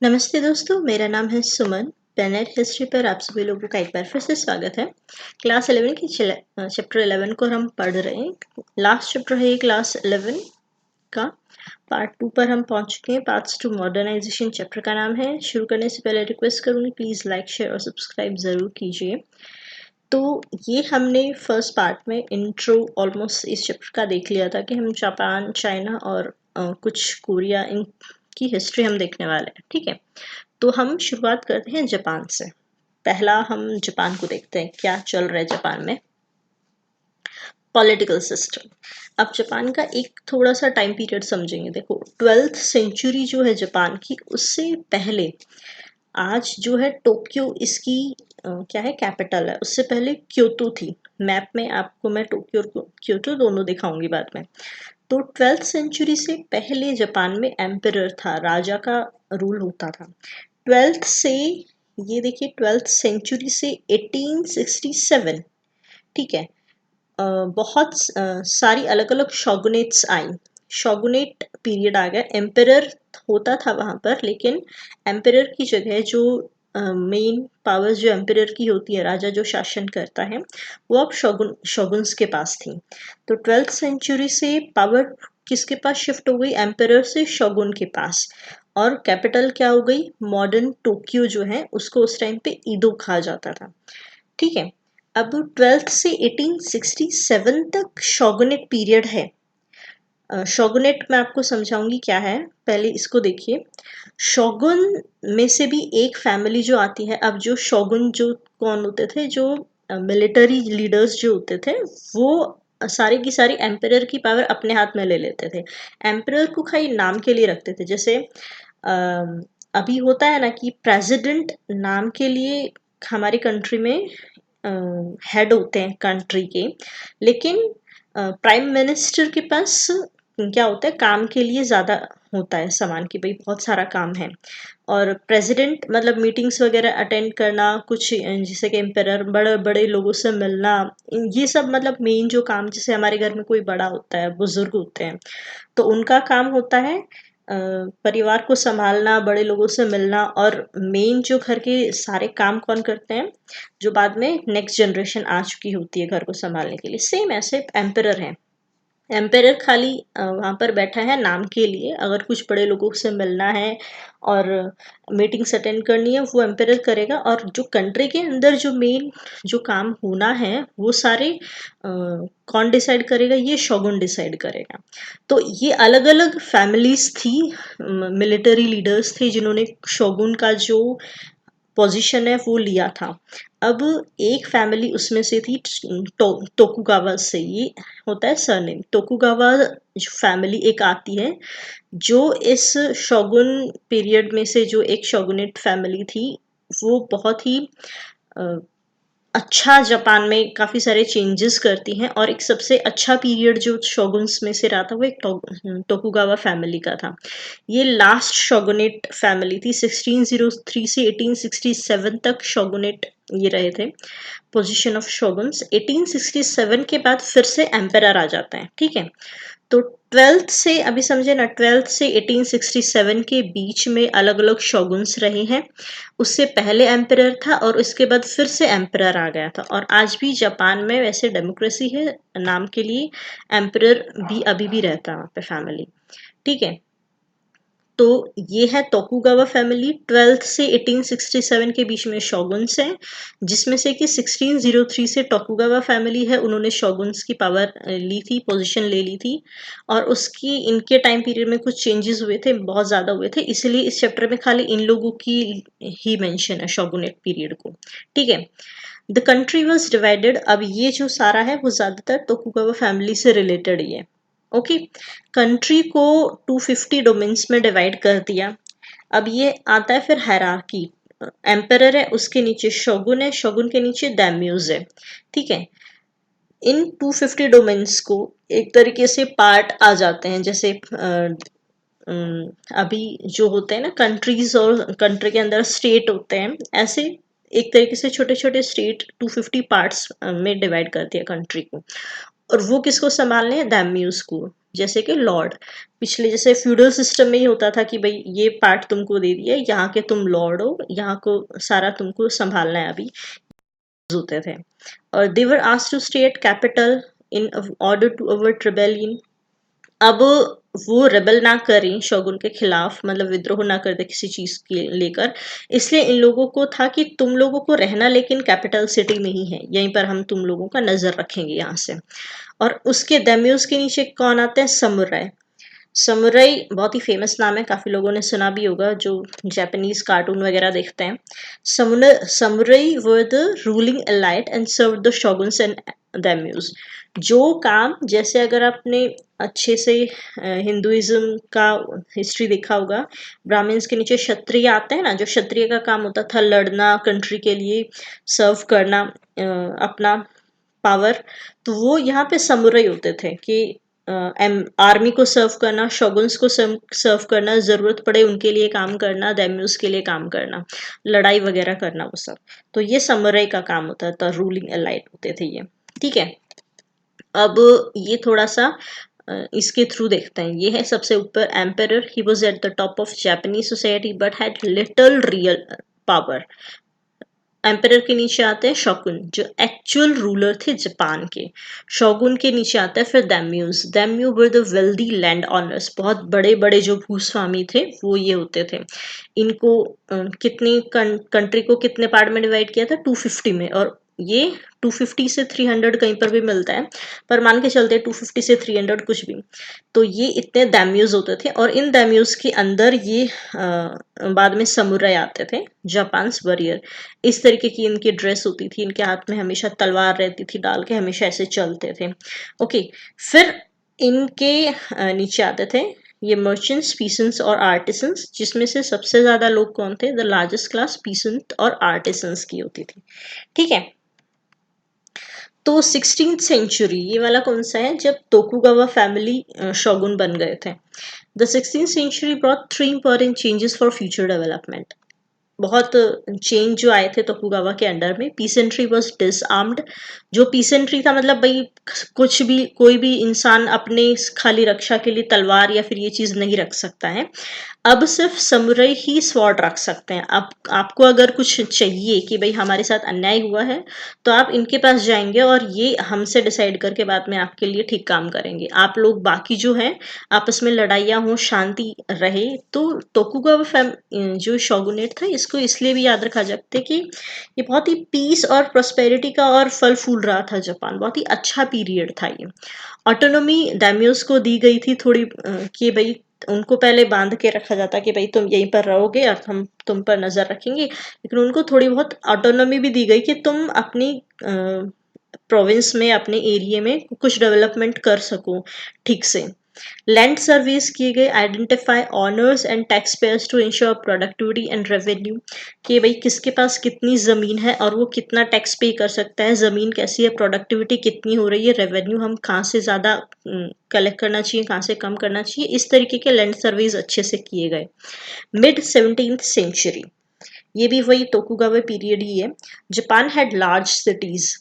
नमस्ते दोस्तों, मेरा नाम है सुमन। प्लेनेट हिस्ट्री पर आप सभी लोगों का एक बार फिर से स्वागत है। क्लास 11 की चैप्टर 11 को हम पढ़ रहे हैं। लास्ट चैप्टर है ये क्लास 11 का। पार्ट 2 पर हम पहुंच चुके हैं। पार्ट्स टू मॉडर्नाइजेशन चैप्टर का नाम है। शुरू करने से पहले रिक्वेस्ट करूंगी, प्लीज़ लाइक शेयर और सब्सक्राइब ज़रूर कीजिए। तो ये हमने फर्स्ट पार्ट में इंट्रो ऑलमोस्ट इस चैप्टर का देख लिया था कि हम जापान, चाइना और कुछ कोरिया इन की हिस्ट्री हम देखने वाले हैं। ठीक है, तो हम शुरुआत करते हैं जापान से। पहला हम जापान को देखते हैं, क्या चल रहा है जापान में। Political system. अब जापान का एक थोड़ा सा टाइम पीरियड समझेंगे। देखो, 12th सेंचुरी जो है जापान की, उससे पहले आज जो है टोक्यो इसकी क्या है, कैपिटल है। उससे पहले क्योतो थी। मैप में आपको मैं टोक्यो और क्योतो दोनों दिखाऊंगी बाद में। तो 12th सेंचुरी से पहले जापान में एम्परर था, राजा का रूल होता था। 12th से, ये देखिए, 12th सेंचुरी से 1867, ठीक है, बहुत सारी अलग अलग शोगुनेट्स आई। शोगुनेट पीरियड आ गया। एम्परर होता था वहां पर, लेकिन एम्परर की जगह जो मेन पावर्स जो एम्परर की होती है, राजा जो शासन करता है, वो अब शोगुन्स के पास थी। तो 12th सेंचुरी से पावर किसके पास शिफ्ट हो गई? एम्परर से शोगुन के पास। और कैपिटल क्या हो गई? मॉडर्न टोक्यो जो है, उसको उस टाइम पे ईदो कहा जाता था। ठीक है, अब 12th से 1867 तक शोगुनेट पीरियड है। शोगुनेट मैं आपको समझाऊंगी क्या है, पहले इसको देखिए। शोगुन में से भी एक फैमिली जो आती है। अब जो शोगुन जो कौन होते थे, जो मिलिट्री लीडर्स जो होते थे, वो सारी की सारी एम्परर की पावर अपने हाथ में ले लेते थे। एम्परर को खाली नाम के लिए रखते थे। जैसे अभी होता है ना कि प्रेसिडेंट नाम के लिए हमारी कंट्री में हेड होते हैं कंट्री के, लेकिन प्राइम मिनिस्टर के पास क्या होता है, काम के लिए ज़्यादा होता है सामान की, भाई बहुत सारा काम है। और प्रेसिडेंट मतलब मीटिंग्स वगैरह अटेंड करना, कुछ जैसे कि एम्परर बड़े बड़े लोगों से मिलना, ये सब मतलब मेन जो काम, जैसे हमारे घर में कोई बड़ा होता है, बुजुर्ग होते हैं, तो उनका काम होता है परिवार को संभालना, बड़े लोगों से मिलना। और मेन जो घर के सारे काम कौन करते हैं? जो बाद में नेक्स्ट जनरेशन आ चुकी होती है घर को संभालने के लिए। सेम ऐसे एम्परर है। एम्परर खाली वहाँ पर बैठा है नाम के लिए। अगर कुछ बड़े लोगों से मिलना है और मीटिंग्स अटेंड करनी है, वो एम्परर करेगा। और जो कंट्री के अंदर जो मेन जो काम होना है, वो सारे कौन डिसाइड करेगा? ये शोगुन डिसाइड करेगा। तो ये अलग अलग फैमिलीज थी, मिलिट्री लीडर्स थे, जिन्होंने शोगुन का जो पोजीशन है वो लिया था। अब एक फैमिली उसमें से थी टोकुगावा से, ये होता है सरनेम। टोकुगावा फैमिली एक आती है, जो इस शोगुन पीरियड में से जो एक शोगुनेट फैमिली थी, वो बहुत ही अच्छा जापान में काफ़ी सारे चेंजेस करती हैं। और एक सबसे अच्छा पीरियड जो शोगुन्स में से रहा था, वो एक टोकुगावा फैमिली का था। ये लास्ट शोगुनेट फैमिली थी। 1603 से 1867 तक शोगुनेट ये रहे थे, पोजीशन ऑफ शोगुन्स। 1867 के बाद फिर से एम्परर आ जाता है। ठीक है, तो 12th से, अभी समझे ना, 12th से 1867 के बीच में अलग अलग शोगुन्स रहे हैं। उससे पहले एम्परर था और उसके बाद फिर से एम्परर आ गया था। और आज भी जापान में वैसे डेमोक्रेसी है, नाम के लिए एम्परर भी अभी भी रहता है वहाँ पे फैमिली। ठीक है, तो ये है टोकुगावा फैमिली। 12th से 1867 के बीच में शोगुन्स हैं, जिसमें से कि 1603 से टोकुगावा फैमिली है, उन्होंने शोगुन्स की पावर ली थी, पोजीशन ले ली थी। और उसकी इनके टाइम पीरियड में कुछ चेंजेस हुए थे, बहुत ज़्यादा हुए थे, इसलिए इस चैप्टर में खाली इन लोगों की ही मेंशन है, शोगुनेट पीरियड को। ठीक है, द कंट्री वॉज डिवाइडेड। अब ये जो सारा है वो ज़्यादातर टोकुगावा फैमिली से रिलेटेड ही है। ओके, कंट्री को 250 डोमेन्स में डिवाइड कर दिया। अब ये आता है फिर हायरार्की। एम्परर है, उसके नीचे शोगुन है, शोगुन के नीचे दाम्यूज है। ठीक है, इन 250 डोमेन्स को एक तरीके से पार्ट आ जाते हैं। जैसे अभी जो होते हैं ना कंट्रीज, और कंट्री के अंदर स्टेट होते हैं, ऐसे एक तरीके से छोटे छोटे स्टेट 250 पार्ट्स में डिवाइड कर दिया कंट्री को। और वो किसको संभालने हैं, दैम्यूज को, जैसे कि लॉर्ड। पिछले जैसे फ्यूडल सिस्टम में ही होता था कि भाई ये पार्ट तुमको दे दिया, यहाँ के तुम लॉर्ड हो, यहाँ को सारा तुमको संभालना है अभी, होते थे। और they were asked to stay at capital in order to avoid rebellion. अब वो रेबल ना करें शोगुन के खिलाफ, मतलब विद्रोह ना कर दे किसी चीज के लेकर, इसलिए इन लोगों को था कि तुम लोगों को रहना लेकिन कैपिटल सिटी में ही है, यहीं पर हम तुम लोगों का नजर रखेंगे यहाँ से। और उसके दैम्यूज के नीचे कौन आते हैं, समुराई। समुराई बहुत ही फेमस नाम है, काफी लोगों ने सुना भी होगा जो जापानीज कार्टून वगैरह देखते हैं। Samurai were the ruling elite and serve the shoguns and daimyos. जो काम, जैसे अगर आपने अच्छे से हिंदुइज्म का हिस्ट्री देखा होगा, ब्राह्मण्स के नीचे क्षत्रिय आते हैं ना, जो क्षत्रिय का काम होता था लड़ना, कंट्री के लिए सर्व करना, अपना पावर, तो वो यहाँ पे समुराई होते थे कि आर्मी को सर्व करना, शोगुन्स को सर्व करना, जरूरत पड़े उनके लिए काम करना, दैम्यूस के लिए काम करना, लड़ाई वगैरह करना, वो सब। तो ये समुराई का काम होता था, रूलिंग एलाइट होते थे ये। ठीक है, अब ये थोड़ा सा इसके थ्रू देखते हैं। ये है सबसे ऊपर emperor, he was at the top of Japanese society but had little real power. Emperor के नीचे आते हैं शोगुन, जो एक्चुअल रूलर थे जापान के। शोगुन के नीचे आता है फिर daimyos. Daimyo were the wealthy landowners, बहुत बड़े बड़े जो भूस्वामी थे वो ये होते थे। इनको कितनी कंट्री को कितने पार्ट में डिवाइड किया था, 250 में, और ये 250 से 300 कहीं पर भी मिलता है, पर मान के चलते 250 से 300 कुछ भी। तो ये इतने दैम्यूज होते थे, और इन दैम्यूज के अंदर ये बाद में समुराई आते थे, जापान्स वॉरियर। इस तरीके की इनकी ड्रेस होती थी, इनके हाथ में हमेशा तलवार रहती थी डाल के, हमेशा ऐसे चलते थे। ओके, फिर इनके नीचे आते थे ये मर्चेंट्स, पीसेंट्स और आर्टिसंस, जिसमें से सबसे ज्यादा लोग कौन थे, द लार्जेस्ट क्लास पीसेंट और आर्टिसंस की होती थी। ठीक है, तो 16th सेंचुरी ये वाला कौन सा है, जब तोकुगावा फैमिली शोगुन बन गए थे। The 16th century brought three important changes for future development. बहुत चेंज जो आए थे तोकुगावा के अंडर में। पीसेंट्री वॉज डिसआर्म्ड। जो पीसेंट्री था, मतलब भाई कुछ भी, कोई भी इंसान अपने खाली रक्षा के लिए तलवार या फिर ये चीज नहीं रख सकता है। अब सिर्फ समुराई ही स्वॉर्ड रख सकते हैं। अब आपको अगर कुछ चाहिए कि भाई हमारे साथ अन्याय हुआ है, तो आप इनके पास जाएंगे और ये हमसे डिसाइड करके बाद में आपके लिए ठीक काम करेंगे। आप लोग बाकी जो है आपस में लड़ाइयाँ हो, शांति रहे। तो तोकुगावा जो शोगुनेट था, इसको इसलिए भी याद रखा जाता है कि ये बहुत ही पीस और प्रोस्पेरिटी का और फल फूल रहा था जापान, बहुत ही अच्छा पीरियड था ये। ऑटोनॉमी दाइम्योस को दी गई थी थोड़ी, कि भाई उनको पहले बांध के रखा जाता कि भाई तुम यहीं पर रहोगे और हम तुम पर नजर रखेंगे, लेकिन उनको थोड़ी बहुत ऑटोनॉमी भी दी गई कि तुम अपनी प्रोविंस में, अपने एरिया में कुछ डेवलपमेंट कर सको ठीक से। लैंड सर्वेस किए गए, identify owners and tax payers to ensure productivity and revenue, कि भाई किसके पास कितनी जमीन है और वो कितना टैक्स पे कर सकता है, जमीन कैसी है, प्रोडक्टिविटी कितनी हो रही है, रेवेन्यू हम कहाँ से ज्यादा कलेक्ट करना चाहिए, कहाँ से कम करना चाहिए, इस तरीके के लैंड सर्वेज अच्छे से किए गए। मिड 17th सेंचुरी, ये भी वही तोकुगावा पीरियड ही है। Japan had large cities,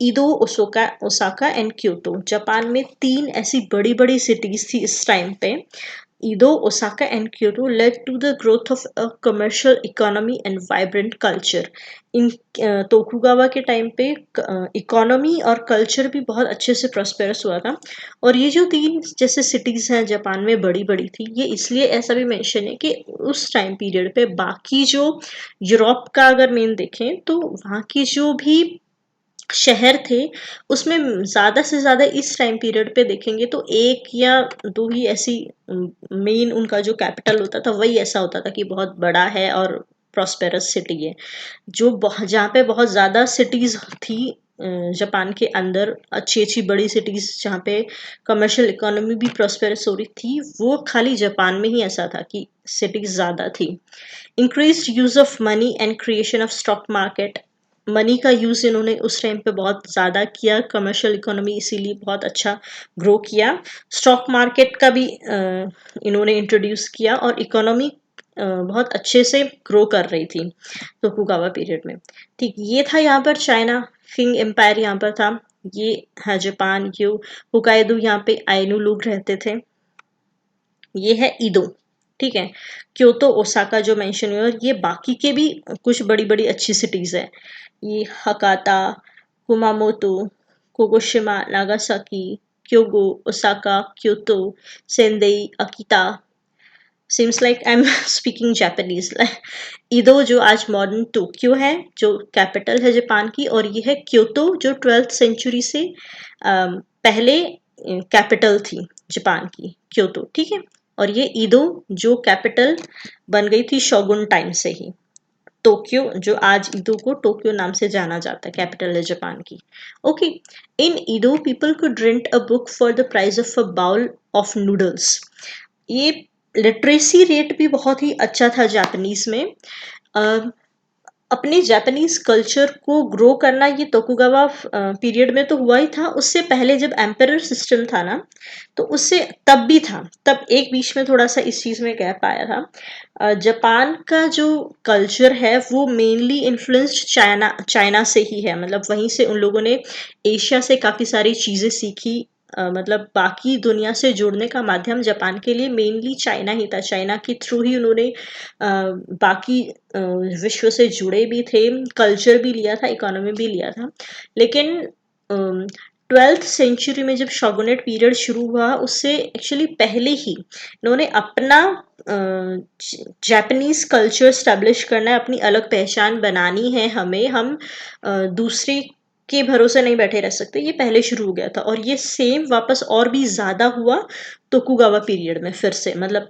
ईदो, Osaka and Kyoto. Japan में 3 ऐसी बड़ी बड़ी सिटीज थी इस टाइम पे। Edo, Osaka and Kyoto led to the growth of a commercial economy and vibrant culture. इन तोकुगावा के टाइम पे इकोनॉमी और कल्चर भी बहुत अच्छे से प्रॉस्पेरस हुआ था। और ये जो 3 जैसे सिटीज हैं जापान में बड़ी बड़ी थी, ये इसलिए ऐसा भी मेंशन है कि उस टाइम पीरियड पे बाकी जो यूरोप का अगर मेन देखें तो वहाँ की जो भी शहर थे, उसमें ज्यादा से ज्यादा इस टाइम पीरियड पे देखेंगे तो 1 या 2 ही ऐसी मेन उनका जो कैपिटल होता था वही ऐसा होता था कि बहुत बड़ा है और प्रॉस्पेरस सिटी है। जो जहाँ पे बहुत ज्यादा सिटीज थी जापान के अंदर, अच्छी अच्छी बड़ी सिटीज जहाँ पे कमर्शियल इकोनॉमी भी प्रॉस्पेरस हो रही थी, वो खाली जापान में ही ऐसा था कि सिटीज ज्यादा थी। Increased use of money and creation of stock market, money का यूज इन्होंने उस टाइम पे बहुत ज्यादा किया, कमर्शियल इकोनॉमी इसीलिए बहुत अच्छा ग्रो किया। स्टॉक मार्केट का भी इन्होंने इंट्रोड्यूस किया और इकोनॉमी बहुत अच्छे से ग्रो कर रही थी तोकुगावा पीरियड में। ठीक, ये था यहाँ पर चाइना किंग एम्पायर यहाँ पर था। ये है जापान। ये होकाइडो, यहाँ पे आइनू लोग रहते थे। ये है ईदो, ठीक है। क्योतो, ओसाका जो मेंशन हुआ, और ये बाकी के भी कुछ बड़ी बड़ी अच्छी सिटीज है। ये Hakata, Kumamoto, Kagoshima, Nagasaki, Hyogo, Osaka, Kyoto, Sendai, Akita. Seems like I'm speaking Japanese. Edo जो आज मॉडर्न टोक्यो है, जो कैपिटल है जापान की, और ये है क्योतो जो 12th सेंचुरी से पहले कैपिटल थी जापान की, क्योतो, ठीक है। और ये ईदो जो कैपिटल बन गई थी शोगुन टाइम से ही। टोक्यो जो आज ईदो को टोक्यो नाम से जाना जाता है, कैपिटल है जापान की। Okay, in Edo people could rent a book for the price of a bowl of noodles. ये लिटरेसी रेट भी बहुत ही अच्छा था जापानीज में। अपने जापानीज कल्चर को ग्रो करना ये तोकुगावा पीरियड में तो हुआ ही था, उससे पहले जब एम्परर सिस्टम था ना, तो उससे तब भी था। तब एक बीच में थोड़ा सा इस चीज में गैप आया था। जापान का जो कल्चर है वो मेनली इन्फ्लुएंस्ड चाइना से ही है, मतलब वहीं से उन लोगों ने एशिया से काफी सारी चीजें सीखी। मतलब बाकी दुनिया से जुड़ने का माध्यम जापान के लिए मेनली चाइना ही था। चाइना के थ्रू ही उन्होंने बाकी विश्व से जुड़े भी थे, कल्चर भी लिया था, इकोनॉमी भी लिया था। लेकिन 12th सेंचुरी में जब शोगुनेट पीरियड शुरू हुआ, उससे एक्चुअली पहले ही इन्होंने अपना जापानीज कल्चर स्टैब्लिश करना है, अपनी अलग पहचान बनानी है हमें। हम दूसरे के भरोसे नहीं बैठे रह सकते, ये पहले शुरू हो गया था। और ये सेम वापस और भी ज्यादा हुआ तोकुगावा पीरियड में फिर से, मतलब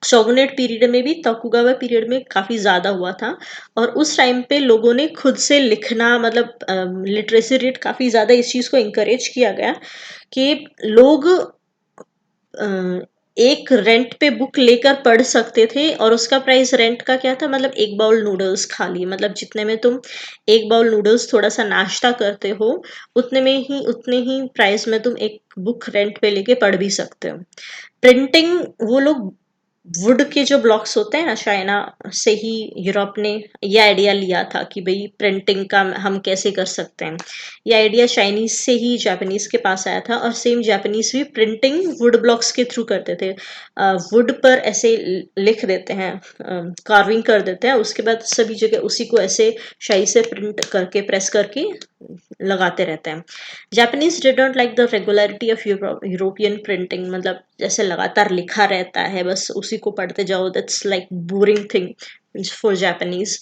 शोगुनेट पीरियड में भी, तोकुगावा पीरियड में काफी ज्यादा हुआ था। और उस टाइम पे लोगों ने खुद से लिखना, मतलब लिटरेसी रेट काफी ज्यादा इस चीज को इंकरेज किया गया कि लोग एक रेंट पे बुक लेकर पढ़ सकते थे। और उसका प्राइस रेंट का क्या था, मतलब एक बाउल नूडल्स खा लिए, मतलब जितने में तुम एक बाउल नूडल्स थोड़ा सा नाश्ता करते हो, उतने ही प्राइस में तुम एक बुक रेंट पे लेके पढ़ भी सकते हो। प्रिंटिंग, वो लोग वुड के जो ब्लॉक्स होते हैं ना, चाइना से ही यूरोप ने ये आइडिया लिया था कि भाई प्रिंटिंग का हम कैसे कर सकते हैं। ये आइडिया चाइनीज से ही जापानीज के पास आया था। और सेम जापानीज भी प्रिंटिंग वुड ब्लॉक्स के थ्रू करते थे। वुड पर ऐसे लिख देते हैं, कार्विंग कर देते हैं, उसके बाद सभी जगह उसी को ऐसे शाही से प्रिंट करके, प्रेस करके लगाते रहते हैं। Japanese did not like the regularity of European printing, मतलब जैसे लगातार लिखा रहता है, बस उसी को पढ़ते जाओ, that's like boring thing for Japanese.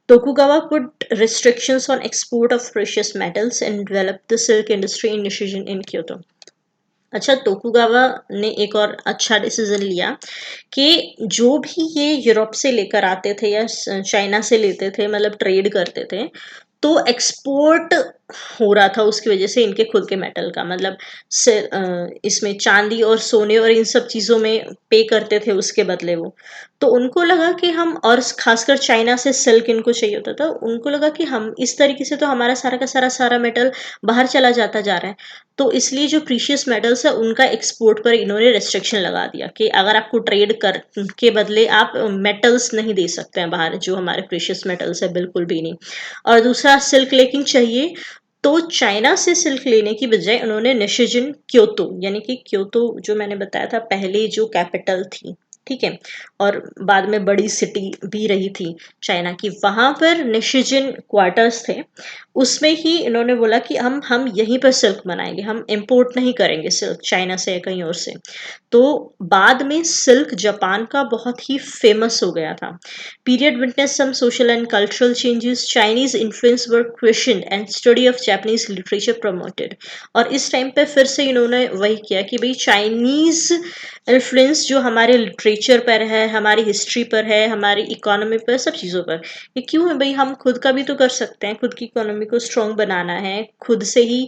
Tokugawa put restrictions on export of precious metals and developed the silk industry in Nishijen in Kyoto. अच्छा, टोकुगावा ने एक और अच्छा डिसीजन लिया कि जो भी ये यूरोप से लेकर आते थे या चाइना से लेते थे, मतलब ट्रेड करते थे, तो एक्सपोर्ट हो रहा था उसकी वजह से इनके खुद के मेटल का, मतलब इसमें चांदी और सोने और इन सब चीजों में पे करते थे उसके बदले वो। तो उनको लगा कि हम, और खासकर चाइना से सिल्क इनको चाहिए होता था, उनको लगा कि हम इस तरीके से तो हमारा सारा का सारा मेटल बाहर चला जाता जा रहा है। तो इसलिए जो प्रीशियस मेटल्स है उनका एक्सपोर्ट पर इन्होंने रेस्ट्रिक्शन लगा दिया कि अगर आपको ट्रेड कर के बदले आप मेटल्स नहीं दे सकते हैं बाहर, जो हमारे प्रीशियस मेटल्स है, बिल्कुल भी नहीं। और दूसरा, सिल्क लेकिन चाहिए, तो चाइना से सिल्क लेने की बजाय उन्होंने निशिजन क्योतो, यानी कि क्योतो जो मैंने बताया था पहले जो कैपिटल थी, ठीक है, और बाद में बड़ी सिटी भी रही थी चाइना की, वहां पर निशिजन क्वार्टर्स थे। उसमें ही इन्होंने बोला कि हम यहीं पर सिल्क बनाएंगे, हम इंपोर्ट नहीं करेंगे सिल्क चाइना से या कहीं और से। तो बाद में सिल्क जापान का बहुत ही फेमस हो गया था। Period witness some social and cultural changes, Chinese influence were questioned and study of Japanese literature promoted. और इस टाइम पे फिर से इन्होंने वही किया कि भाई चाइनीज इन्फ्लुएंस जो हमारे लिटरेचर पर है, हमारी हिस्ट्री पर है, हमारी इकोनॉमी पर, सब चीज़ों पर, ये क्यों है भाई, हम खुद का भी तो कर सकते हैं, खुद की इकोनॉमी को स्ट्रॉन्ग बनाना है, खुद से ही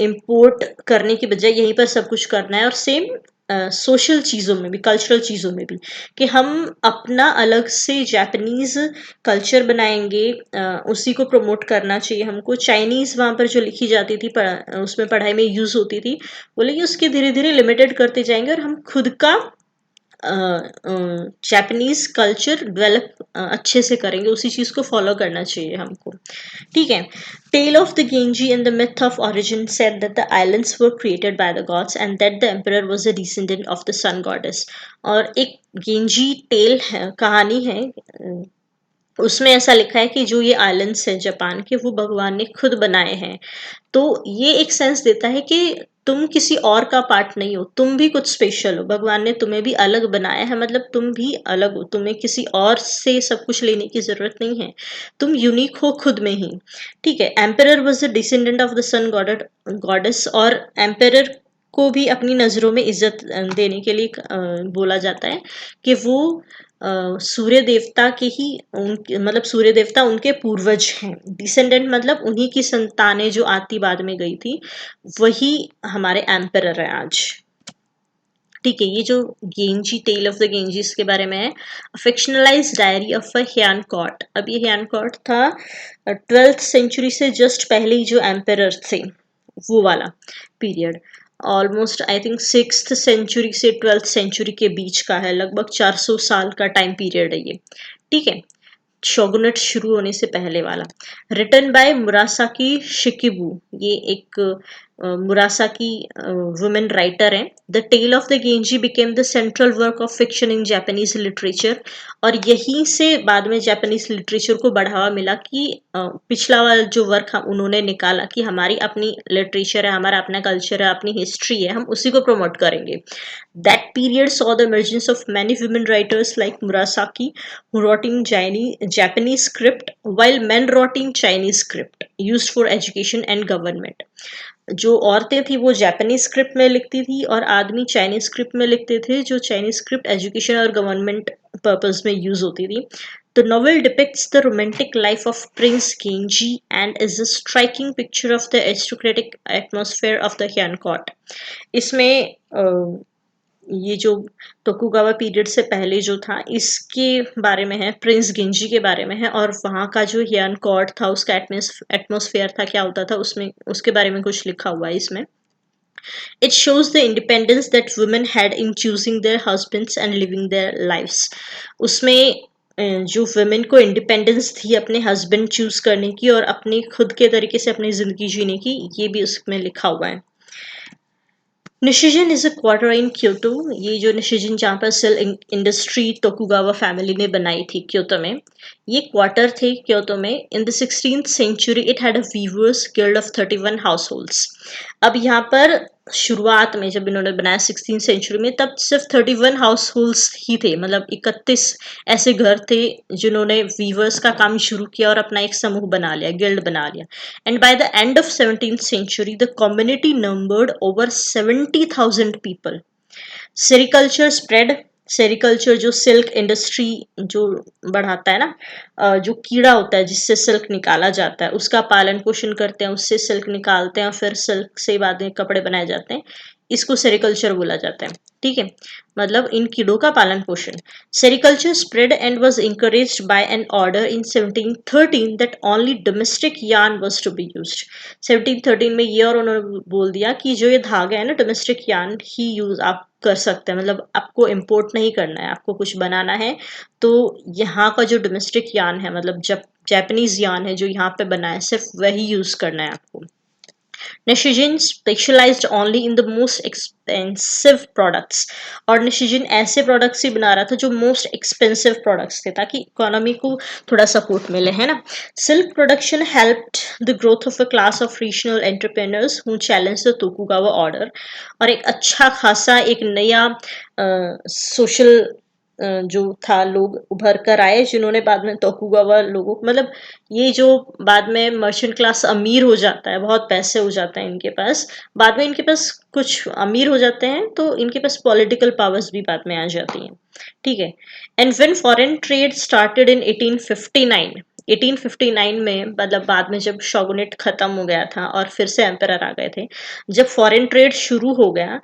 इम्पोर्ट करने की बजाय यहीं पर सब कुछ करना है। और सेम सोशल चीज़ों में भी, कल्चरल चीज़ों में भी, कि हम अपना अलग से जापानीज कल्चर बनाएंगे, उसी को प्रमोट करना चाहिए हमको। चाइनीज वहाँ पर जो लिखी जाती थी, उसमें पढ़ाई में यूज होती थी, बोले कि उसके धीरे धीरे लिमिटेड करते जाएंगे और हम खुद का जापानीज कल्चर डेवलप अच्छे से करेंगे, उसी चीज को फॉलो करना चाहिए हमको। ठीक है। Tale of the Genji and the myth of origin said that the islands were created by the gods and that the emperor was a descendant of the sun goddess. और एक गेंजी टेल है, कहानी है, उसमें ऐसा लिखा है कि जो ये आइलैंड्स हैं जापान के, वो भगवान ने खुद बनाए हैं। तो ये एक सेंस देता है कि तुम किसी और का पार्ट नहीं हो, तुम भी कुछ स्पेशल हो, भगवान ने तुम्हें भी अलग बनाया है, मतलब तुम भी अलग हो, तुम्हें किसी और से सब कुछ लेने की जरूरत नहीं है, तुम यूनिक हो खुद में ही। ठीक है। Emperor was the descendant of the sun goddess, और एम्परर को भी अपनी नजरों में इज्जत देने के लिए बोला जाता है कि वो सूर्य देवता के ही उनके, मतलब सूर्य देवता उनके पूर्वज हैं। डिसेंडेंट मतलब उन्हीं की संतानें जो आती बाद में गई थी, वही हमारे एम्परर है आज। ठीक है। ये जो गेंजी, टेल ऑफ द गेंजीस के बारे में है। फिक्शनलाइज डायरी ऑफ अ ह्यान कॉट। अब ये ह्यान कॉट था 12th सेंचुरी से जस्ट पहले ही जो एम्परर थे, वो वाला period. Almost I think 6th century से 12th सेंचुरी के बीच का है, लगभग 400 साल का टाइम पीरियड है ये। ठीक है। शोगुनेट शुरू होने से पहले वाला। रिटन बाय मुरासाकी शिकिबू, ये एक मुरासाकी वुमेन राइटर है। The tale of the Genji became the central work of fiction in Japanese literature. और यहीं से बाद में जापानीज लिटरेचर को बढ़ावा मिला कि पिछला वाला जो वर्क उन्होंने निकाला कि हमारी अपनी लिटरेचर है, हमारा अपना कल्चर है, अपनी हिस्ट्री है, हम उसी को प्रमोट करेंगे। That period saw the emergence of many women writers like Murasaki, who wrote in Japanese script, while men wrote in Chinese script, used for education and government. जो औरतें थी वो जापानीज स्क्रिप्ट में लिखती थी और आदमी चाइनीज स्क्रिप्ट में लिखते थे, जो चाइनीज स्क्रिप्ट एजुकेशन और गवर्नमेंट पर्पस में यूज होती थी। The novel depicts the romantic life of Prince Genji and is a striking picture of the aristocratic atmosphere of the Heian court. इसमें ये जो तोकुगावा पीरियड से पहले जो था, इसके बारे में है, प्रिंस गिंजी के बारे में है, और वहाँ का जो हियान कोर्ट था, उसका एटमॉस्फेयर था, क्या होता था उसमें, उसके बारे में कुछ लिखा हुआ है इसमें। It shows the independence that women had in choosing their husbands and living their lives. उसमें जो वुमेन को इंडिपेंडेंस थी अपने हस्बैंड चूज करने की और अपने खुद के तरीके से अपनी जिंदगी जीने की, ये भी उसमें लिखा हुआ है। Nishijin is a quarter in Kyoto. ये जो निशिजन जहाँ पर सेल इंडस्ट्री तोकुगावा फैमिली ने बनाई थी क्योतो में, ये क्वार्टर थे क्योतो में। In the 16th century it had a weavers guild of 31 households. अब यहाँ पर शुरुआत में जब इन्होंने बनाया 16th सेंचुरी में, तब सिर्फ 31 हाउस होल्ड्स ही थे, मतलब 31 ऐसे घर थे जिन्होंने वीवर्स का काम शुरू किया और अपना एक समूह बना लिया, गिल्ड बना लिया। And by the end of 17th century, the community numbered over 70,000 people. Sericulture spread. Sericulture जो सिल्क इंडस्ट्री जो बढ़ाता है ना, जो कीड़ा होता है जिससे सिल्क निकाला जाता है, उसका पालन पोषण करते हैं, उससे सिल्क निकालते हैं और फिर सिल्क से बाद में कपड़े बनाए जाते हैं, इसको सेरिकल्चर बोला जाता है। ठीक है। मतलब इन कीड़ों का पालन पोषण। Sericulture spread and was encouraged by an order in 1713 that only domestic yarn was to be used. 1713 में ये और उन्होंने बोल दिया कि जो ये धागा है ना, डोमेस्टिक यार्न ही यूज आप कर सकते हैं, मतलब आपको इम्पोर्ट नहीं करना है, आपको कुछ बनाना है तो यहाँ का जो डोमेस्टिक यार्न है, मतलब जब जापानीज यार्न है जो यहाँ पे बना है, सिर्फ वही यूज करना है आपको। Nishijin specialized only in the most expensive products. और निशिजन ऐसे प्रोडक्ट्स ही बना रहा था जो मोस्ट एक्सपेंसिव प्रोडक्ट्स थे, ताकि इकोनॉमी को थोड़ा सपोर्ट मिले, है ना। Silk production helped the growth of a class of regional entrepreneurs who challenge the Tokugawa order. और एक अच्छा खासा एक नया सोशल जो था, लोग उभर कर आए जिन्होंने बाद में तोकुगावा लोगों, मतलब ये जो बाद में मर्चेंट क्लास अमीर हो जाता है, बहुत पैसे हो जाते हैं इनके पास, बाद में इनके पास कुछ अमीर हो जाते हैं तो इनके पास पॉलिटिकल पावर्स भी बाद में आ जाती हैं। ठीक है। And when foreign trade started in 1859, 1859 में, मतलब बाद में जब शोगुनेट खत्म हो गया था और फिर से एम्परर आ गए थे, जब फॉरेन ट्रेड शुरू हो गया,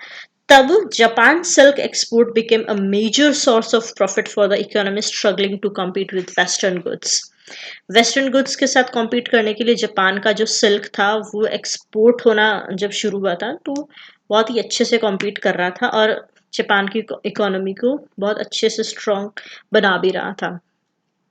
तब Japan silk export became a major source of profit for the economy struggling to compete with western goods. Western goods के साथ कॉम्पीट करने के लिए जापान का जो सिल्क था वो एक्सपोर्ट होना जब शुरू हुआ था, तो बहुत ही अच्छे से कॉम्पीट कर रहा था और जापान की इकोनॉमी को बहुत अच्छे से स्ट्रॉन्ग बना भी रहा था।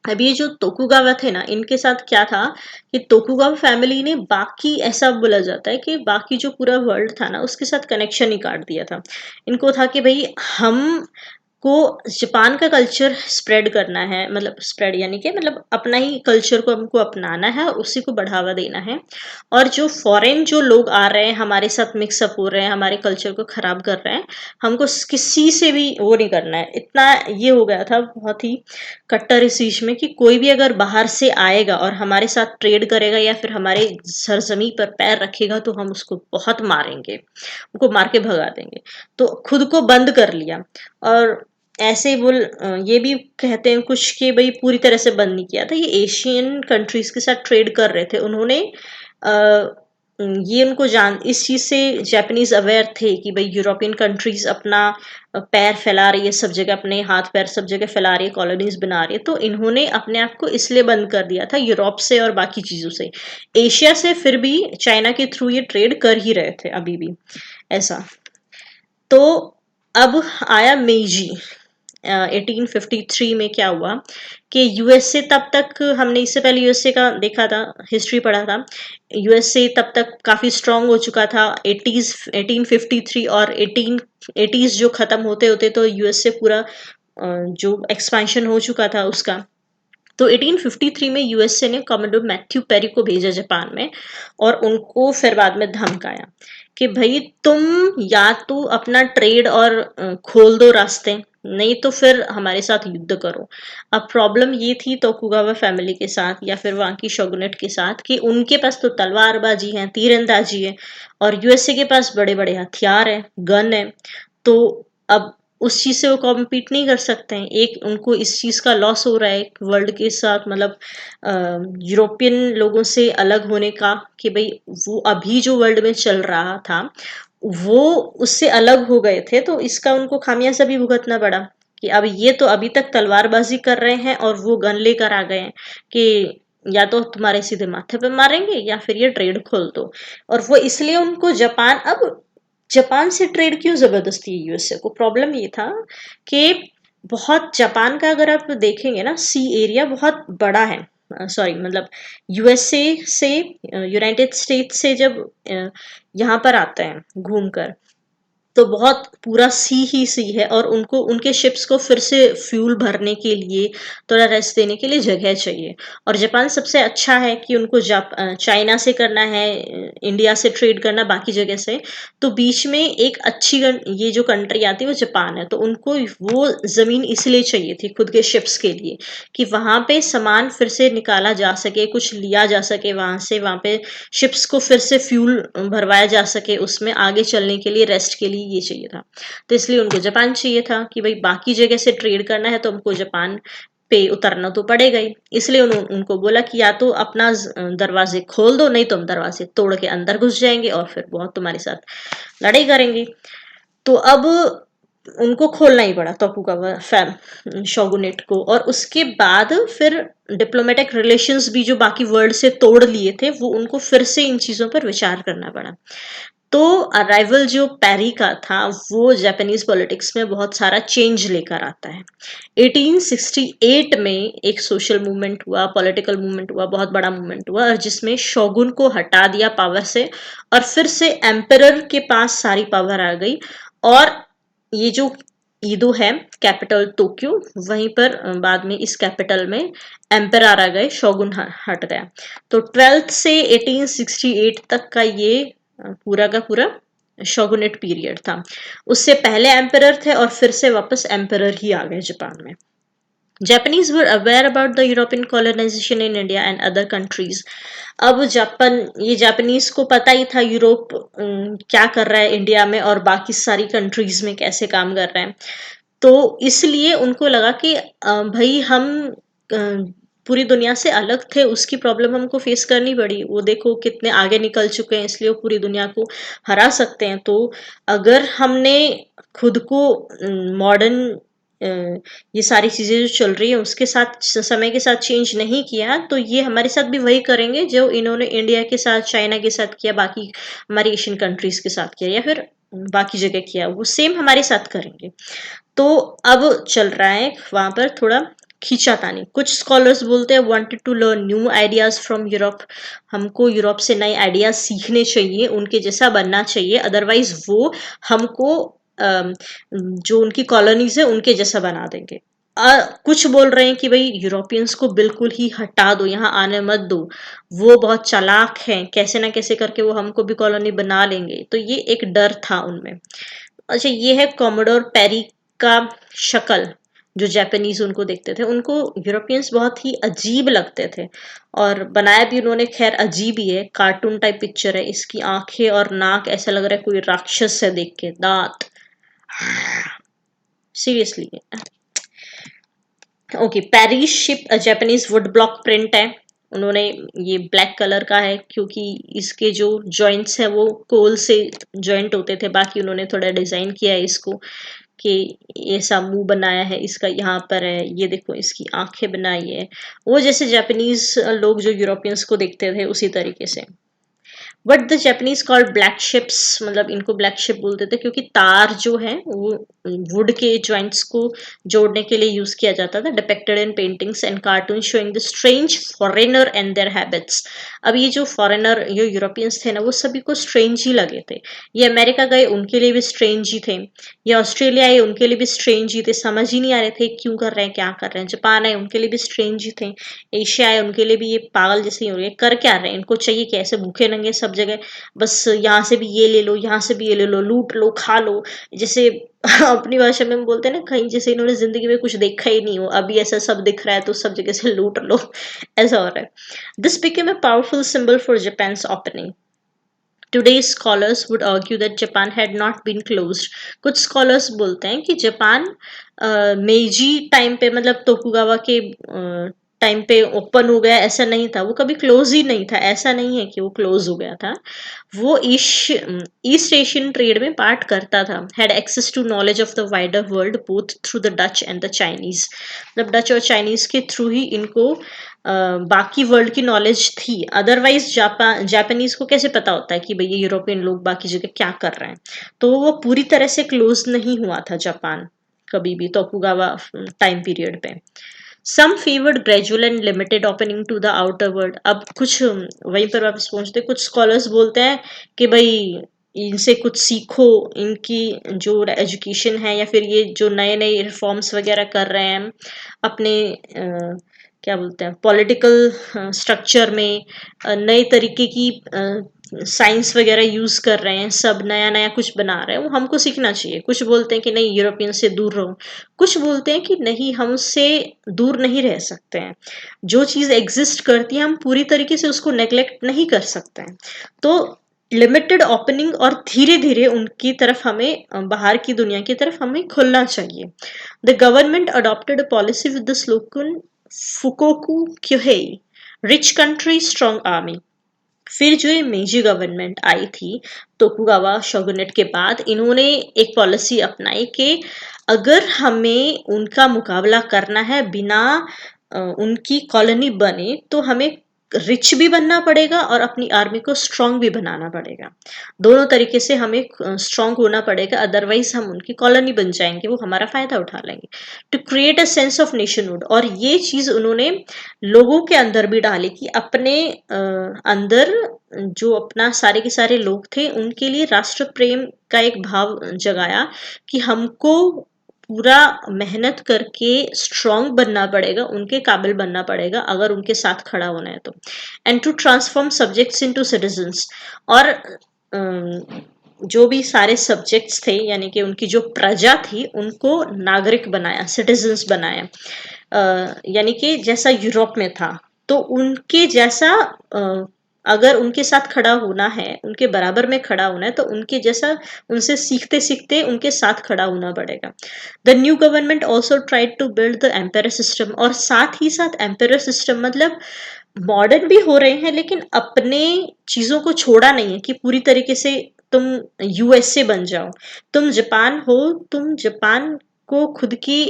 अब ये जो तोकुगावा थे ना, इनके साथ क्या था कि तोकुगावा फैमिली ने बाकी, ऐसा बोला जाता है कि बाकी जो पूरा वर्ल्ड था ना उसके साथ कनेक्शन ही काट दिया था। इनको था कि भाई हम को जापान का कल्चर स्प्रेड करना है, मतलब स्प्रेड यानी कि मतलब अपना ही कल्चर को हमको अपनाना है और उसी को बढ़ावा देना है। और जो फॉरेन जो लोग आ रहे हैं हमारे साथ मिक्सअप हो रहे हैं, हमारे कल्चर को खराब कर रहे हैं, हमको किसी से भी वो नहीं करना है। इतना ये हो गया था बहुत ही कट्टर इस चीज में कि कोई भी अगर बाहर से आएगा और हमारे साथ ट्रेड करेगा या फिर हमारे सरजमी पर पैर रखेगा तो हम उसको बहुत मारेंगे, उनको मार के भगा देंगे। तो खुद को बंद कर लिया। और ऐसे ये भी कहते हैं कुछ कि भाई पूरी तरह से बंद नहीं किया था, ये एशियन कंट्रीज के साथ ट्रेड कर रहे थे। उन्होंने ये उनको जान इस चीज से जापानीज अवेयर थे कि भाई यूरोपियन कंट्रीज अपना पैर फैला रही है सब जगह, अपने हाथ पैर सब जगह फैला रही है, कॉलोनीज बना रही है। तो इन्होंने अपने आप को इसलिए बंद कर दिया था यूरोप से और बाकी चीजों से। एशिया से फिर भी चाइना के थ्रू ये ट्रेड कर ही रहे थे अभी भी ऐसा। तो अब आया मेiji। 1853 में क्या हुआ कि यूएसए, तब तक हमने इससे पहले यूएसए का देखा था, हिस्ट्री पढ़ा था। यूएसए तब तक काफी स्ट्रांग हो चुका था। 1853 और 1880s जो खत्म होते होते तो यूएसए पूरा जो एक्सपेंशन हो चुका था उसका। तो 1853 में यूएसए ने कॉमोडोर मैथ्यू पेरी को भेजा जापान में, और उनको फिर बाद में धमकाया कि भाई तुम या तो अपना ट्रेड और खोल दो रास्ते, नहीं तो फिर हमारे साथ युद्ध करो। अब प्रॉब्लम ये थी तोकुगावा फैमिली के साथ या फिर वहां की शोगुनेट के साथ कि उनके पास तो तलवारबाजी है, तीरंदाजी है, और यूएसए के पास बड़े बड़े हथियार है, गन है। तो अब उस चीज से वो कॉम्पीट नहीं कर सकते हैं। एक उनको इस चीज का लॉस हो रहा है वर्ल्ड के साथ, मतलब यूरोपियन लोगों से अलग होने का, कि भाई वो अभी जो वर्ल्ड में चल रहा था वो उससे अलग हो गए थे। तो इसका उनको खामियाजा भी भुगतना पड़ा कि अब ये तो अभी तक तलवारबाजी कर रहे हैं और वो गन लेकर आ गए हैं कि या तो तुम्हारे सीधे माथे पे मारेंगे या फिर ये ट्रेड खोल दो। और वो इसलिए उनको जापान से ट्रेड क्यों जबरदस्ती यूएसए को, प्रॉब्लम ये था कि बहुत जापान का अगर आप देखेंगे ना, सी एरिया बहुत बड़ा है। सॉरी, मतलब यूएसए से, यूनाइटेड स्टेट्स से जब यहाँ पर आते हैं घूमकर, तो बहुत पूरा सी ही सी है, और उनको उनके शिप्स को फिर से फ्यूल भरने के लिए, थोड़ा रेस्ट देने के लिए जगह चाहिए। और जापान सबसे अच्छा है कि उनको चाइना से करना है, इंडिया से ट्रेड करना, बाकी जगह से। तो बीच में एक अच्छी ये जो कंट्री आती है वो जापान है। तो उनको वो जमीन इसलिए चाहिए थी खुद के शिप्स के लिए कि वहां पे सामान फिर से निकाला जा सके, कुछ लिया जा सके वहां से, वहां पे शिप्स को फिर से फ्यूल भरवाया जा सके, उसमें आगे चलने के लिए, रेस्ट के लिए ये चाहिए था। तो इसलिए उनको जापान चाहिए था कि भाई बाकी जगह से ट्रेड करना है तो हमको जापान पे उतरना तो पड़ेगा ही। इसलिए उनको बोला कि या तो अपना दरवाजे खोल दो, नहीं तो हम दरवाजे तोड़ के अंदर घुस जाएंगे और फिर बहुत तुम्हारे साथ लड़ाई करेंगे। तो अब उनको खोलना ही पड़ा तोकुगावा फैम शोगुनेट को। और उसके बाद फिर डिप्लोमेटिक रिलेशंस भी जो बाकी वर्ल्ड से तोड़ लिए थे, वो उनको फिर से इन चीजों पर विचार करना पड़ा। तो अराइवल जो पेरी का था वो जापानीज पॉलिटिक्स में बहुत सारा चेंज लेकर आता है। 1868 में एक सोशल मूवमेंट हुआ, पॉलिटिकल मूवमेंट हुआ, बहुत बड़ा मूवमेंट हुआ, और जिसमें शोगुन को हटा दिया पावर से, और फिर से एम्परर के पास सारी पावर आ गई। और ये जो ईदो है कैपिटल टोक्यो, वहीं पर बाद में इस कैपिटल में एम्परर आ गए, शोगुन हट गया। तो 12th से 1868 तक का ये पूरा का पूरा शोगुनेट पीरियड था। उससे पहले एम्परर थे और फिर से वापस एम्परर ही आ गए जापान में। Japanese were aware about the European colonization in India and other countries. अब ये जापानीज को पता ही था यूरोप क्या कर रहा है इंडिया में और बाकी सारी कंट्रीज में कैसे काम कर रहे हैं। तो इसलिए उनको लगा कि भाई हम पूरी दुनिया से अलग थे, उसकी प्रॉब्लम हमको फेस करनी पड़ी। वो देखो कितने आगे निकल चुके हैं, इसलिए वो पूरी दुनिया को हरा सकते हैं। तो अगर हमने खुद को मॉडर्न ये सारी चीजें जो चल रही है उसके साथ, समय के साथ चेंज नहीं किया, तो ये हमारे साथ भी वही करेंगे जो इन्होंने इंडिया के साथ, चाइना के साथ किया, बाकी हमारी एशियन कंट्रीज के साथ किया, या फिर बाकी जगह किया वो सेम हमारे साथ करेंगे। तो अब चल रहा है वहां पर थोड़ा खींचातानी। कुछ स्कॉलर्स बोलते हैं wanted to learn new ideas from Europe, हमको यूरोप से नए आइडियाज सीखने चाहिए, उनके जैसा बनना चाहिए, अदरवाइज वो हमको जो उनकी कॉलोनीज है उनके जैसा बना देंगे। कुछ बोल रहे हैं कि भाई यूरोपियंस को बिल्कुल ही हटा दो, यहाँ आने मत दो, वो बहुत चालाक हैं, कैसे ना कैसे करके वो हमको भी कॉलोनी बना लेंगे। तो ये एक डर था उनमें। अच्छा, ये है कॉमोडोर पेरी का शक्ल। जो जापानीज उनको देखते थे, उनको यूरोपियंस बहुत ही अजीब लगते थे, और बनाया भी उन्होंने खैर अजीब ही है, कार्टून टाइप पिक्चर है। इसकी आंखें और नाक ऐसा लग रहा है कोई राक्षस है देख के, दांत, seriously. Okay, Paris ship Japanese would block print है। उन्होंने ये ब्लैक कलर का है क्योंकि इसके जो जॉइंट्स हैं वो कोल से जॉइंट होते थे, बाकी उन्होंने थोड़ा डिजाइन किया है इसको कि ऐसा मुंह बनाया है इसका, यहाँ पर है, ये देखो इसकी आंखें बनाई है, वो जैसे जापानीज लोग जो यूरोपियंस को देखते थे उसी तरीके से। But the Japanese called black ships, मतलब इनको ब्लैक शिप बोलते थे क्योंकि तार जो है वो वुड के जॉइंट्स को जोड़ने के लिए यूज किया जाता था। Depicted in paintings and cartoon showing the strange foreigner and their habits. अब ये जो फॉरेनर, जो यूरोपियंस थे ना, वो सभी को स्ट्रेंज ही लगे थे। ये अमेरिका गए उनके लिए भी स्ट्रेंज ही थे, ये ऑस्ट्रेलिया आए उनके लिए भी स्ट्रेंज ही थे, समझ ही नहीं आ रहे थे क्यों कर रहे हैं क्या कर रहे हैं। जापान आए उनके लिए भी स्ट्रेंज ही थे, एशिया आए उनके लिए भी ये पागल जैसे ही हो रहे हैं, कर क्या रहे हैं, इनको चाहिए क्या, ऐसे भूखे नंगे सब जगह बस यहाँ से भी ये ले लो, यहाँ से भी ये ले लो, लूट लो, खा लो, जैसे अपनी भाषा में हम बोलते हैं ना, कहीं जैसे इन्होंने जिंदगी में कुछ देखा ही नहीं हो, अभी ऐसा सब दिख रहा है तो सब जगह से लूट लो, ऐसा हो रहा है। This became a powerful symbol for Japan's opening. Today's scholars would argue that Japan had not been closed. कुछ स्कॉलर्स बोलते हैं कि जापान मेजी टाइम पे, मतलब तोकुगावा के टाइम पे ओपन हो गया, ऐसा नहीं था, वो कभी क्लोज ही नहीं था, ऐसा नहीं है कि वो क्लोज हो गया था। वो ईस्ट एशियन ट्रेड में पार्ट करता था, had access to knowledge of the wider world both through the Dutch and the Chinese. मतलब डच और चाइनीज के थ्रू ही इनको बाकी वर्ल्ड की नॉलेज थी, अदरवाइज जापानीज को कैसे पता होता है कि भाई ये यूरोपियन लोग बाकी जगह क्या कर रहे हैं। तो वो पूरी तरह से क्लोज नहीं हुआ था जापान कभी भी तोकुगावा टाइम पीरियड पे। Some favoured gradual and limited opening to the outer world. अब कुछ वहीं पर वापस पहुंचते, कुछ स्कॉलर्स बोलते हैं कि भाई इनसे कुछ सीखो, इनकी जो एजुकेशन है या फिर ये जो नए नए रिफॉर्म्स वगैरह कर रहे हैं अपने क्या बोलते हैं पॉलिटिकल स्ट्रक्चर में, नए तरीके की साइंस वगैरह यूज कर रहे हैं, सब नया नया कुछ बना रहे हैं, वो हमको सीखना चाहिए। कुछ बोलते हैं कि नहीं यूरोपियन से दूर रहो, कुछ बोलते हैं कि नहीं हम उससे दूर नहीं रह सकते हैं, जो चीज एग्जिस्ट करती है हम पूरी तरीके से उसको नेग्लेक्ट नहीं कर सकते हैं। तो लिमिटेड ओपनिंग और धीरे धीरे उनकी तरफ हमें बाहर की दुनिया की तरफ हमें खुलना चाहिए। The government adopted a policy with the slogan fukoku kyohei, rich country strong army. फिर जो ये मेजी गवर्नमेंट आई थी तोकुगावा शोगुनेट के बाद, इन्होंने एक पॉलिसी अपनाई कि अगर हमें उनका मुकाबला करना है बिना उनकी कॉलोनी बने, तो हमें रिच भी बनना पड़ेगा और अपनी आर्मी को स्ट्रांग भी बनाना पड़ेगा। दोनों तरीके से हमें स्ट्रांग होना पड़ेगा, अदरवाइज हम उनकी कॉलोनी बन जाएंगे, वो हमारा फायदा उठा लेंगे। To create a sense of nationhood, और ये चीज उन्होंने लोगों के अंदर भी डाली कि अपने अंदर जो अपना सारे के सारे लोग थे उनके लिए राष्ट्र प्रेम का एक भाव जगाया कि हमको पूरा मेहनत करके स्ट्रांग बनना पड़ेगा, उनके काबिल बनना पड़ेगा अगर उनके साथ खड़ा होना है तो। And to transform subjects into citizens, और जो भी सारे सब्जेक्ट्स थे यानी कि उनकी जो प्रजा थी उनको नागरिक बनाया, सिटीजन्स बनाया। यानी कि जैसा यूरोप में था, तो उनके जैसा अगर उनके साथ खड़ा होना है, उनके बराबर में खड़ा होना है, तो उनके जैसा उनसे सीखते सीखते उनके साथ खड़ा होना पड़ेगा। The new government also tried to build the empire system, और साथ ही साथ एम्पायर सिस्टम मतलब मॉडर्न भी हो रहे हैं लेकिन अपने चीजों को छोड़ा नहीं है कि पूरी तरीके से तुम यूएसए बन जाओ, तुम जापान हो, तुम जापान को खुद की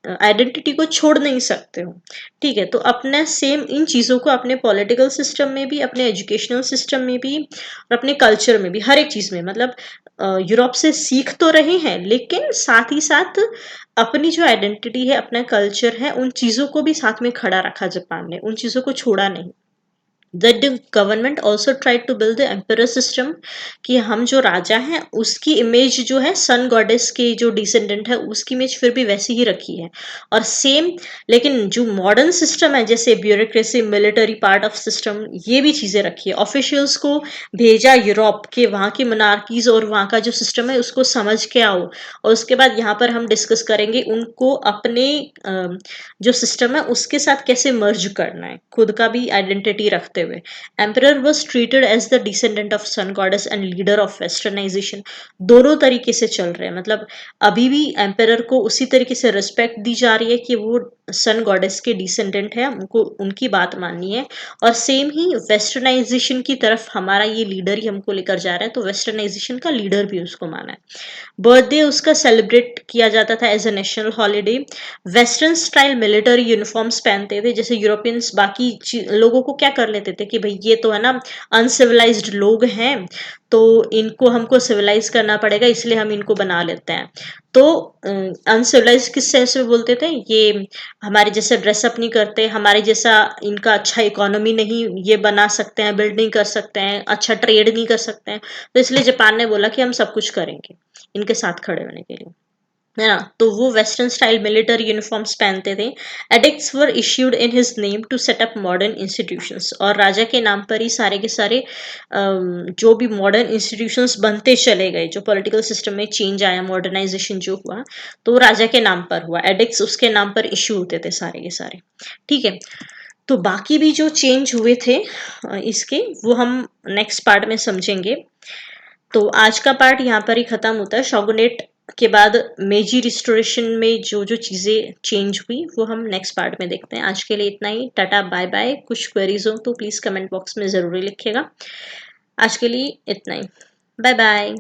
आइडेंटिटी को छोड़ नहीं सकते हो। ठीक है, तो अपना सेम इन चीज़ों को अपने पॉलिटिकल सिस्टम में भी, अपने एजुकेशनल सिस्टम में भी और अपने कल्चर में भी, हर एक चीज़ में, मतलब यूरोप से सीख तो रहे हैं लेकिन साथ ही साथ अपनी जो आइडेंटिटी है, अपना कल्चर है, उन चीज़ों को भी साथ में खड़ा रखा जापान ने, उन चीज़ों को छोड़ा नहीं। The government also tried to build the emperor system कि हम जो राजा हैं उसकी इमेज जो है सन गॉडेस के जो डिसेंडेंट है उसकी इमेज फिर भी वैसी ही रखी है और सेम। लेकिन जो मॉडर्न सिस्टम है जैसे bureaucracy, military part of system, ये भी चीजें रखी है। ऑफिशियल्स को भेजा यूरोप के, वहाँ की मोनार्कीज और वहाँ का जो सिस्टम है उसको समझ के आओ, और उसके बाद यहाँ पर हम डिस्कस करेंगे उनको अपने जो सिस्टम है उसके साथ कैसे मर्ज करना है, खुद का भी आइडेंटिटी रखते हुए। Emperor was treated as the descendant of sun goddess and leader of westernisation. दोनों तरीके से चल रहे हैं, मतलब अभी भी एम्परर को उसी तरीके से रिस्पेक्ट दी जा रही है कि वो सन गॉडेस के डिसेंडेंट है, उनको उनकी बात माननी है, और सेम ही वेस्टर्नाइजेशन की तरफ हमारा ये लीडर ही हमको लेकर जा रहा है, तो वेस्टर्नाइजेशन का लीडर भी उसको माना है। बर्थडे उसका सेलिब्रेट किया जाता था as a national holiday. Western style military uniforms पहनते थे, जैसे यूरोपियंस बाकी लोगों को क्या कर लेते थे कि भाई ये तो है ना अनसिविलाइज्ड लोग हैं, तो इनको हमको सिविलाइज करना पड़ेगा, इसलिए हम इनको बना लेते हैं। तो अनसिविलाइज किस सेंस में बोलते थे, ये हमारे जैसे ड्रेसअप नहीं करते, हमारे जैसा इनका अच्छा इकोनॉमी नहीं ये बना सकते हैं, बिल्ड नहीं कर सकते हैं, अच्छा ट्रेड नहीं कर सकते हैं, तो इसलिए जापान ने बोला कि हम सब कुछ करेंगे इनके साथ खड़े होने के लिए, है ना। तो वो वेस्टर्न स्टाइल मिलिटरी यूनिफॉर्म्स पहनते थे। Edicts were issued in his name to set up modern institutions, और राजा के नाम पर ही सारे के सारे जो भी मॉडर्न इंस्टीट्यूशंस बनते चले गए, जो पॉलिटिकल सिस्टम में चेंज आया, मॉडर्नाइजेशन जो हुआ, तो वो राजा के नाम पर हुआ। एडिक्ट्स उसके नाम पर इश्यू होते थे सारे के सारे। ठीक है, तो बाकी भी जो चेंज हुए थे इसके, वो हम नेक्स्ट पार्ट में समझेंगे। तो आज का पार्ट यहाँ पर ही खत्म होता है। शोगुनेट के बाद मेजी रिस्टोरेशन में जो जो चीजें चेंज हुई वो हम नेक्स्ट पार्ट में देखते हैं। आज के लिए इतना ही, टाटा बाय बाय। कुछ क्वेरीज हो तो प्लीज कमेंट बॉक्स में जरूर लिखिएगा। आज के लिए इतना ही, बाय बाय।